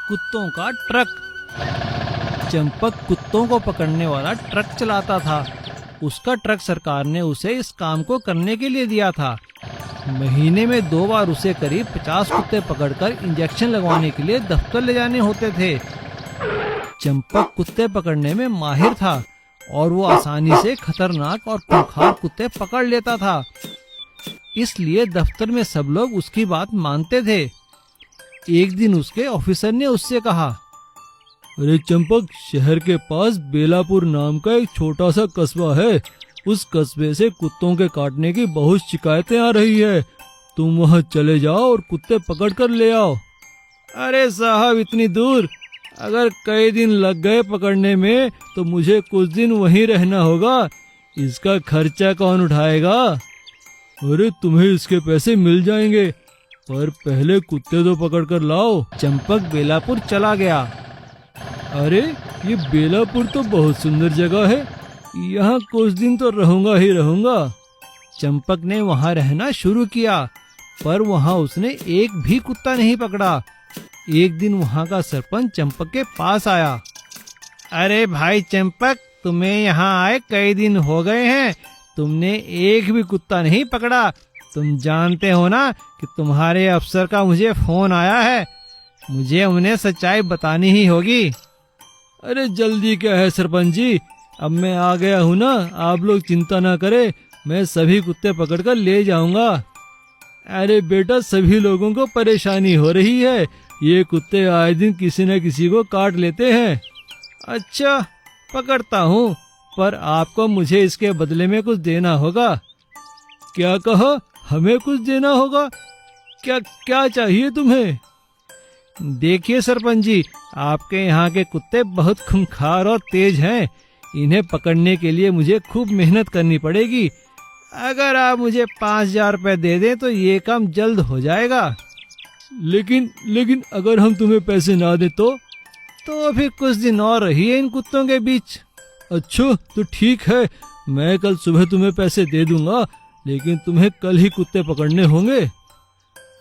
कुत्तों का ट्रक। चंपक कुत्तों को पकड़ने वाला ट्रक चलाता था। उसका ट्रक सरकार ने उसे इस काम को करने के लिए दिया था। महीने में 2 बार उसे करीब 50 कुत्ते पकड़कर इंजेक्शन लगवाने के लिए दफ्तर ले जाने होते थे। चंपक कुत्ते पकड़ने में माहिर था और वो आसानी से खतरनाक और खूंखार कुत्ते पकड़ लेता था। इसलिए दफ्तर में सब लोग उसकी बात मानते थे। एक दिन उसके ऑफिसर ने उससे कहा, अरे चंपक, शहर के पास बेलापुर नाम का एक छोटा सा कस्बा है। उस कस्बे से कुत्तों के काटने की बहुत शिकायतें आ रही है। तुम वहां चले जाओ और कुत्ते पकड़ कर ले आओ। अरे साहब, इतनी दूर? अगर कई दिन लग गए पकड़ने में तो मुझे कुछ दिन वहीं रहना होगा। इसका खर्चा कौन उठाएगा? अरे तुम्हें इसके पैसे मिल जाएंगे, पर पहले कुत्ते तो पकड़ कर लाओ। चंपक बेलापुर चला गया। अरे ये बेलापुर तो बहुत सुंदर जगह है, यहाँ कुछ दिन तो रहूंगा ही रहूंगा। चंपक ने वहाँ रहना शुरू किया, पर वहाँ उसने एक भी कुत्ता नहीं पकड़ा। एक दिन वहाँ का सरपंच चंपक के पास आया। अरे भाई चंपक, तुम्हें यहाँ आए कई दिन हो गए हैं, तुमने एक भी कुत्ता नहीं पकड़ा। तुम जानते हो ना कि तुम्हारे अफसर का मुझे फोन आया है, मुझे उन्हें सच्चाई बतानी ही होगी। अरे जल्दी क्या है सरपंच जी, अब मैं आ गया हूँ ना, आप लोग चिंता ना करें, मैं सभी कुत्ते पकड़कर ले जाऊंगा। अरे बेटा, सभी लोगों को परेशानी हो रही है, ये कुत्ते आए दिन किसी न किसी को काट लेते हैं। अच्छा, पकड़ता हूँ, पर आपको मुझे इसके बदले में कुछ देना होगा। क्या कहा? हमें कुछ देना होगा? क्या क्या चाहिए तुम्हें? देखिए सरपंच जी, आपके यहाँ के कुत्ते बहुत खूंखार और तेज हैं। इन्हें पकड़ने के लिए मुझे खूब मेहनत करनी पड़ेगी। अगर आप मुझे 5,000 रुपए दे दें तो ये काम जल्द हो जाएगा। लेकिन अगर हम तुम्हें पैसे ना दें तो फिर कुछ दिन और रहिए इन कुत्तों के बीच। अच्छा तो ठीक है, मैं कल सुबह तुम्हें पैसे दे दूंगा, लेकिन तुम्हें कल ही कुत्ते पकड़ने होंगे।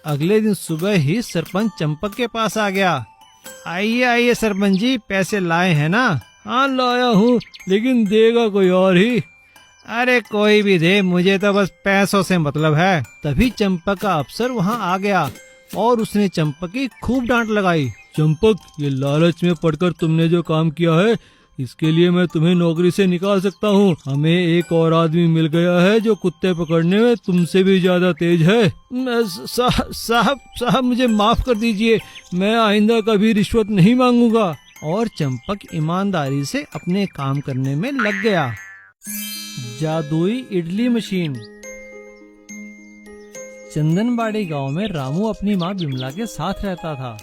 अगले दिन सुबह ही सरपंच चंपक के पास आ गया। आइए आइए सरपंच जी, पैसे लाए हैं ना? हाँ लाया हूँ, लेकिन देगा कोई और ही। अरे कोई भी दे, मुझे तो बस पैसों से मतलब है। तभी चंपक का अफसर वहाँ आ गया और उसने चंपक की खूब डांट लगाई। चंपक, ये लालच में पड़कर तुमने जो काम किया है, इसके लिए मैं तुम्हें नौकरी से निकाल सकता हूँ। हमें एक और आदमी मिल गया है जो कुत्ते पकड़ने में तुमसे भी ज्यादा तेज है। साहब मुझे माफ कर दीजिए, मैं आइंदा कभी रिश्वत नहीं मांगूंगा। और चंपक ईमानदारी से अपने काम करने में लग गया। जादुई इडली मशीन। चंदनबाड़ी गांव में रामू अपनी माँ बिमला के साथ रहता था।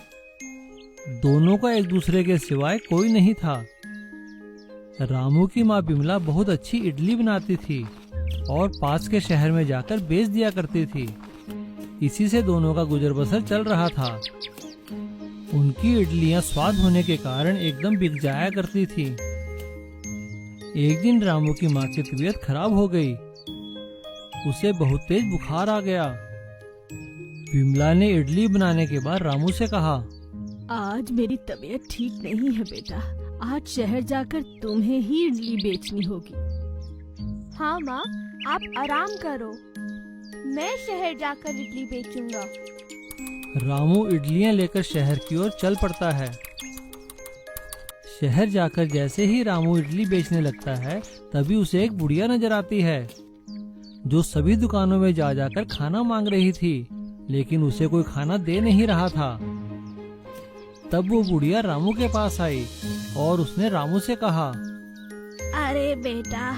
दोनों का एक दूसरे के सिवाय कोई नहीं था। रामू की माँ बिमला बहुत अच्छी इडली बनाती थी और पास के शहर में जाकर बेच दिया करती थी। इसी से दोनों का गुजर बसर चल रहा था। उनकी इडलियां स्वाद होने के कारण एकदम बिक जाया करती थी। एक दिन रामू की माँ की तबीयत खराब हो गई। उसे बहुत तेज बुखार आ गया। बिमला ने इडली बनाने के बाद रामू से कहा, आज मेरी तबीयत ठीक नहीं है बेटा, आज शहर जाकर तुम्हें ही इडली बेचनी होगी। हाँ माँ, आप आराम करो, मैं शहर जाकर इडली बेचूंगा। रामू इडलियां लेकर शहर की ओर चल पड़ता है। शहर जाकर जैसे ही रामू इडली बेचने लगता है, तभी उसे एक बुढ़िया नजर आती है जो सभी दुकानों में जा जाकर खाना मांग रही थी, लेकिन उसे कोई खाना दे नहीं रहा था। तब वो बुढ़िया रामू के पास आई और उसने रामू से कहा, अरे बेटा,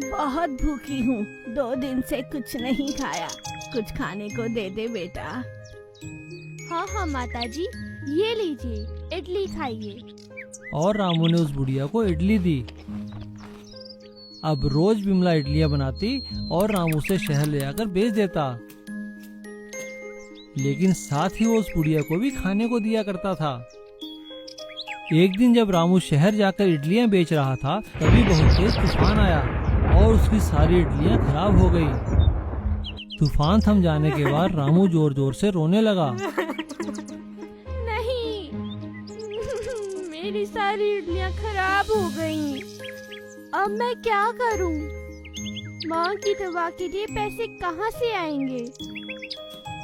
बहुत भूखी हूँ, 2 दिन से कुछ नहीं खाया, कुछ खाने को दे दे बेटा। हाँ माताजी, ये लीजिए, इडली खाइए। और रामू ने उस बुढ़िया को इडली दी। अब रोज बिमला इडलियां बनाती और रामू से शहर ले जाकर बेच देता, लेकिन साथ ही वो उस बुढ़िया को भी खाने को दिया करता था। एक दिन जब रामू शहर जाकर इडलियां बेच रहा था, तभी बहुत तेज तूफान आया और उसकी सारी इडलियां खराब हो गई। तूफान थम जाने के बाद रामू जोर जोर से रोने लगा। मेरी सारी इडलियां खराब हो गईं। अब मैं क्या करूं? माँ की दवा के लिए पैसे कहाँ से आएंगे?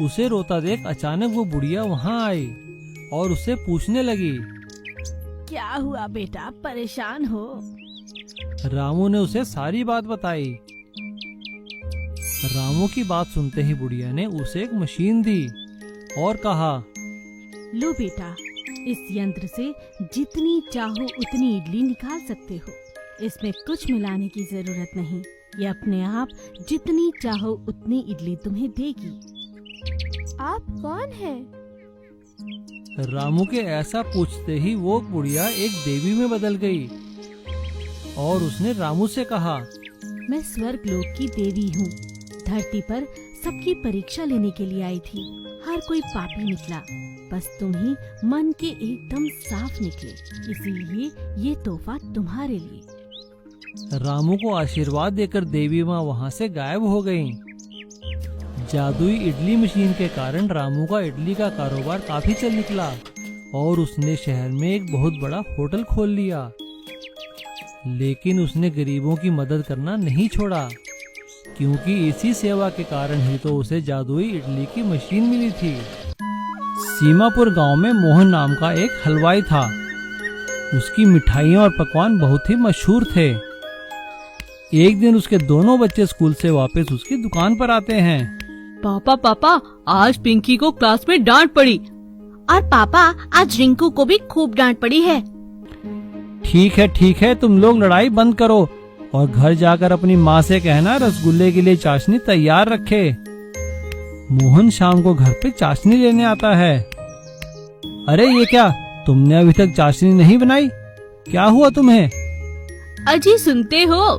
उसे रोता देख अचानक वो बुढ़िया वहाँ आई और उससे पूछने लगी। क्या हुआ बेटा, परेशान हो? रामू ने उसे सारी बात बताई। रामू की बात सुनते ही बुढ़िया ने उसे एक मशीन दी और कहा, लो बेटा, इस यंत्र से जितनी चाहो उतनी इडली निकाल सकते हो। इसमें कुछ मिलाने की जरूरत नहीं, ये अपने आप जितनी चाहो उतनी इडली तुम्हें देगी। आप कौन हैं? रामू के ऐसा पूछते ही वो बुढ़िया एक देवी में बदल गई और उसने रामू से कहा, मैं स्वर्ग लोक की देवी हूँ। धरती पर सबकी परीक्षा लेने के लिए आई थी। हर कोई पापी निकला, बस तुम ही मन के एकदम साफ निकले, इसीलिए ये तोहफा तुम्हारे लिए। रामू को आशीर्वाद देकर देवी माँ वहाँ से गायब हो गईं। जादुई इडली मशीन के कारण रामू का इडली का कारोबार काफी चल निकला और उसने शहर में एक बहुत बड़ा होटल खोल लिया। लेकिन उसने गरीबों की मदद करना नहीं छोड़ा, क्योंकि इसी सेवा के कारण ही तो उसे जादुई इडली की मशीन मिली थी। सीमापुर गांव में मोहन नाम का एक हलवाई था। उसकी मिठाइयाँ और पकवान बहुत ही मशहूर थे। एक दिन उसके दोनों बच्चे स्कूल से वापस उसकी दुकान पर आते हैं। पापा पापा, आज पिंकी को क्लास में डांट पड़ी। और पापा, आज रिंकू को भी खूब डांट पड़ी है। ठीक है, तुम लोग लड़ाई बंद करो और घर जाकर अपनी माँ से कहना रसगुल्ले के लिए चाशनी तैयार रखे। मोहन शाम को घर पे चाशनी लेने आता है। अरे ये क्या, तुमने अभी तक चाशनी नहीं बनाई? क्या हुआ तुम्हें? अजी सुनते हो,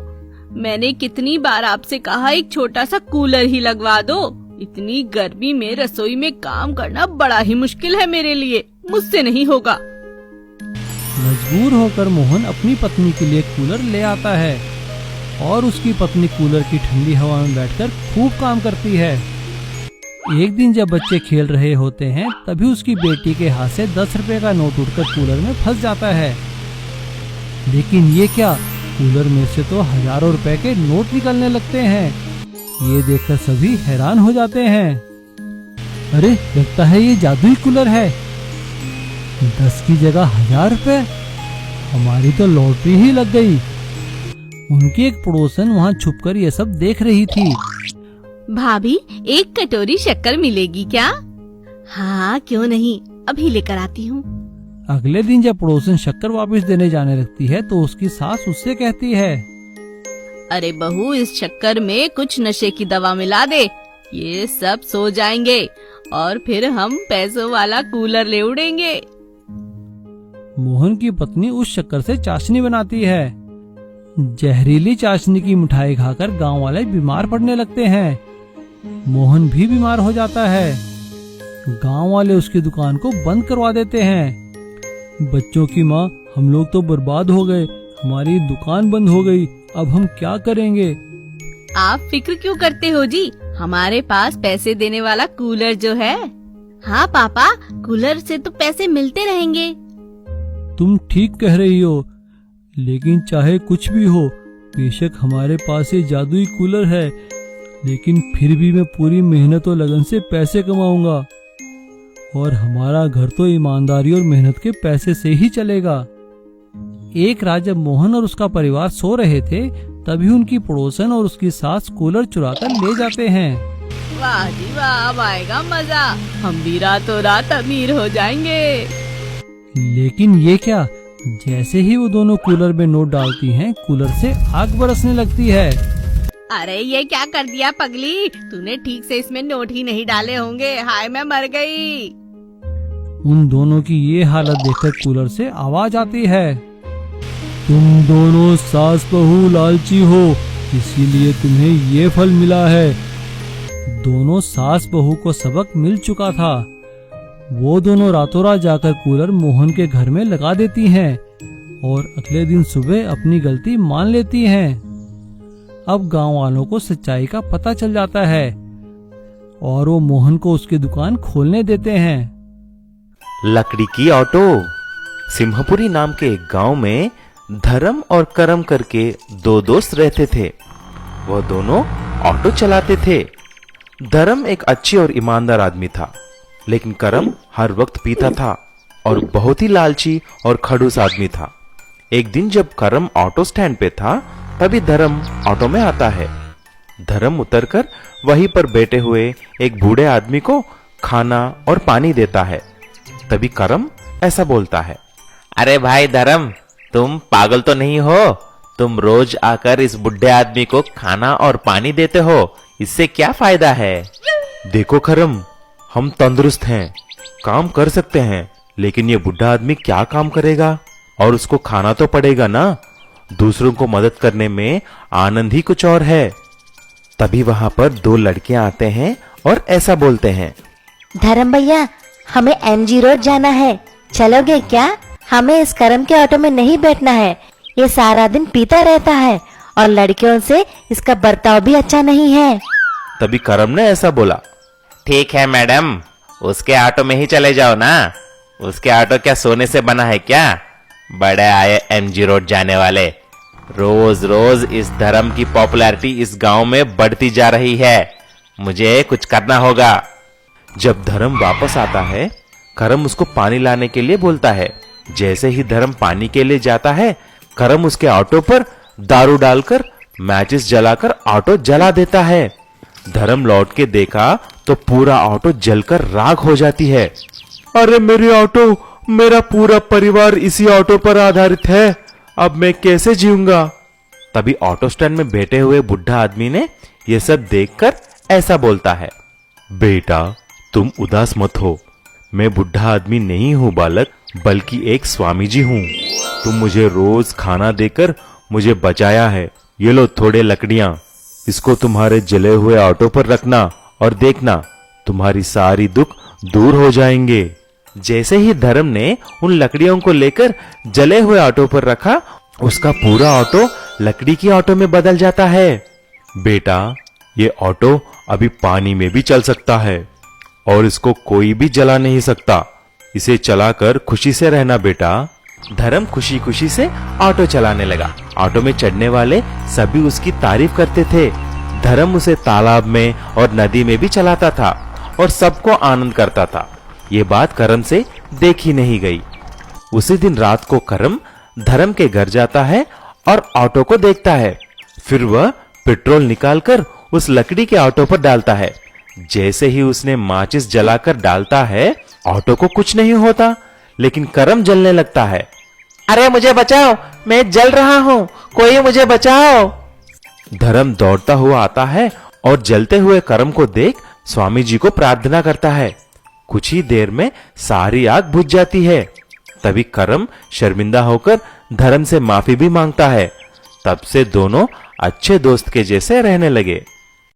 मैंने कितनी बार आपसे कहा एक छोटा सा कूलर ही लगवा दो। इतनी गर्मी में रसोई में काम करना बड़ा ही मुश्किल है मेरे लिए, मुझसे नहीं होगा। मजबूर होकर मोहन अपनी पत्नी के लिए कूलर ले आता है और उसकी पत्नी कूलर की ठंडी हवा में बैठकर खूब काम करती है। एक दिन जब बच्चे खेल रहे होते हैं तभी उसकी बेटी के हाथ से 10 रुपए का नोट उड़कर कूलर में फंस जाता है। लेकिन ये क्या, कूलर में से तो हजारों रुपए के नोट निकलने लगते हैं। ये देखकर सभी हैरान हो जाते हैं। अरे लगता है ये जादुई कूलर है। 10 की जगह 1000 रुपए, हमारी तो लॉटरी ही लग गई। उनकी एक पड़ोसन वहाँ छुपकर ये सब देख रही थी। भाभी, एक कटोरी शक्कर मिलेगी क्या? हाँ क्यों नहीं, अभी लेकर आती हूँ। अगले दिन जब पड़ोसन शक्कर वापस देने जाने लगती है तो उसकी सास उससे कहती है, अरे बहू, इस शक्कर में कुछ नशे की दवा मिला दे, ये सब सो जाएंगे और फिर हम पैसों वाला कूलर ले उड़ेंगे। मोहन की पत्नी उस शक्कर से चाशनी बनाती है। जहरीली चाशनी की मिठाई खाकर गांव वाले बीमार पड़ने लगते हैं। मोहन भी बीमार हो जाता है। गांव वाले उसकी दुकान को बंद करवा देते हैं। बच्चों की माँ, हम लोग तो बर्बाद हो गए, हमारी दुकान बंद हो गई, अब हम क्या करेंगे? आप फिक्र क्यों करते हो जी, हमारे पास पैसे देने वाला कूलर जो है। हाँ पापा, कूलर से तो पैसे मिलते रहेंगे। तुम ठीक कह रही हो, लेकिन चाहे कुछ भी हो, बेशक हमारे पास ये जादुई कूलर है, लेकिन फिर भी मैं पूरी मेहनत और लगन से पैसे कमाऊंगा और हमारा घर तो ईमानदारी और मेहनत के पैसे से ही चलेगा। एक रात जब मोहन और उसका परिवार सो रहे थे तभी उनकी पड़ोसन और उसकी सास कूलर चुराकर ले जाते हैं। वाह जी वाह, अब आएगा मजा, हम भी रातों रात अमीर हो जाएंगे। लेकिन ये क्या, जैसे ही वो दोनों कूलर में नोट डालती हैं, कूलर से आग बरसने लगती है। अरे ये क्या कर दिया पगली, तूने ठीक से इसमें नोट ही नहीं डाले होंगे, हाय मैं मर गई। उन दोनों की ये हालत देखकर कूलर से आवाज आती है, तुम दोनों सास बहू लालची हो, इसीलिए तुम्हें ये फल मिला है। दोनों सास बहू को सबक मिल चुका था। वो दोनों रातों रात जाकर कूलर मोहन के घर में लगा देती हैं और अगले दिन सुबह अपनी गलती मान लेती हैं। अब गांव वालों को सच्चाई का पता चल जाता है और वो मोहन को उसकी दुकान खोलने देते हैं। लकड़ी की ऑटो, सिंहपुरी नाम के एक गांव में धर्म और करम करके दो दोस्त रहते थे। वह दोनों ऑटो चलाते थे। धर्म एक अच्छी और ईमानदार आदमी था, लेकिन करम हर वक्त पीता था और बहुत ही लालची और खड़ूस आदमी था। एक दिन जब करम ऑटो स्टैंड पे था, तभी धर्म ऑटो में आता है। धर्म उतरकर वहीं पर बैठे हुए एक बूढ़े आदमी को खाना और पानी देता है। तभी करम ऐसा बोलता है, अरे भाई धर्म, तुम पागल तो नहीं हो? तुम रोज आकर इस बुढ़े आदमी को खाना और पानी देते हो, इससे क्या फायदा है? देखो करम, हम तंदुरुस्त हैं, काम कर सकते हैं, लेकिन ये बुढ़ा आदमी क्या काम करेगा? और उसको खाना तो पड़ेगा ना। दूसरों को मदद करने में आनंद ही कुछ और है। तभी वहां पर दो लड़कियां आते हैं और ऐसा बोलते हैं, धर्म भैया, हमें MG रोड जाना है, चलोगे क्या? हमें इस करम के ऑटो में नहीं बैठना है। ये सारा दिन पीता रहता है और लड़कियों से इसका बर्ताव भी अच्छा नहीं है। तभी करम ने ऐसा बोला, ठीक है मैडम, उसके ऑटो में ही चले जाओ ना। उसके ऑटो क्या सोने से बना है क्या? बड़े आए MG रोड जाने वाले। रोज रोज इस धर्म की पॉपुलैरिटी इस गांव में बढ़ती जा रही है, मुझे कुछ करना होगा। जब धर्म वापस आता है, करम उसको पानी लाने के लिए बोलता है। जैसे ही धर्म पानी के लिए जाता है, करम उसके ऑटो पर दारू डालकर मैचिस जलाकर ऑटो जला देता है। धर्म लौट के देखा तो पूरा ऑटो जलकर राख हो जाती है। अरे मेरी ऑटो, मेरा पूरा परिवार इसी ऑटो पर आधारित है, अब मैं कैसे जीऊंगा? तभी ऑटो स्टैंड में बैठे हुए बुढ़ा आदमी ने यह सब देखकर ऐसा बोलता है, बेटा तुम उदास मत हो, मैं बुढ़ा आदमी नहीं हूँ बालक, बल्कि एक स्वामी जी हूँ। तुम मुझे रोज खाना देकर मुझे बचाया है। ये लो थोड़े लकड़ियां, इसको तुम्हारे जले हुए ऑटो पर रखना और देखना तुम्हारी सारी दुख दूर हो जाएंगे। जैसे ही धर्म ने उन लकड़ियों को लेकर जले हुए ऑटो पर रखा, उसका पूरा ऑटो लकड़ी की ऑटो में बदल जाता है। बेटा ये ऑटो अभी पानी में भी चल सकता है और इसको कोई भी जला नहीं सकता। इसे चलाकर खुशी से रहना बेटा। धर्म खुशी खुशी से ऑटो चलाने लगा। ऑटो में चढ़ने वाले सभी उसकी तारीफ करते थे। धर्म उसे तालाब में और नदी में भी चलाता था और सबको आनंद करता था। ये बात करम से देखी नहीं गई। उसी दिन रात को करम धर्म के घर जाता है और ऑटो को देखता है। फिर वह पेट्रोल निकालकर उस लकड़ी के ऑटो पर डालता है। जैसे ही उसने माचिस जलाकर डालता है, ऑटो को कुछ नहीं होता, लेकिन करम जलने लगता है। अरे मुझे बचाओ, मैं जल रहा हूँ, कोई मुझे बचाओ। धर्म दौड़ता हुआ आता है और जलते हुए करम को देख स्वामी जी को प्रार्थना करता है। कुछ ही देर में सारी आग बुझ जाती है। तभी करम शर्मिंदा होकर धर्म से माफी भी मांगता है। तब से दोनों अच्छे दोस्त के जैसे रहने लगे।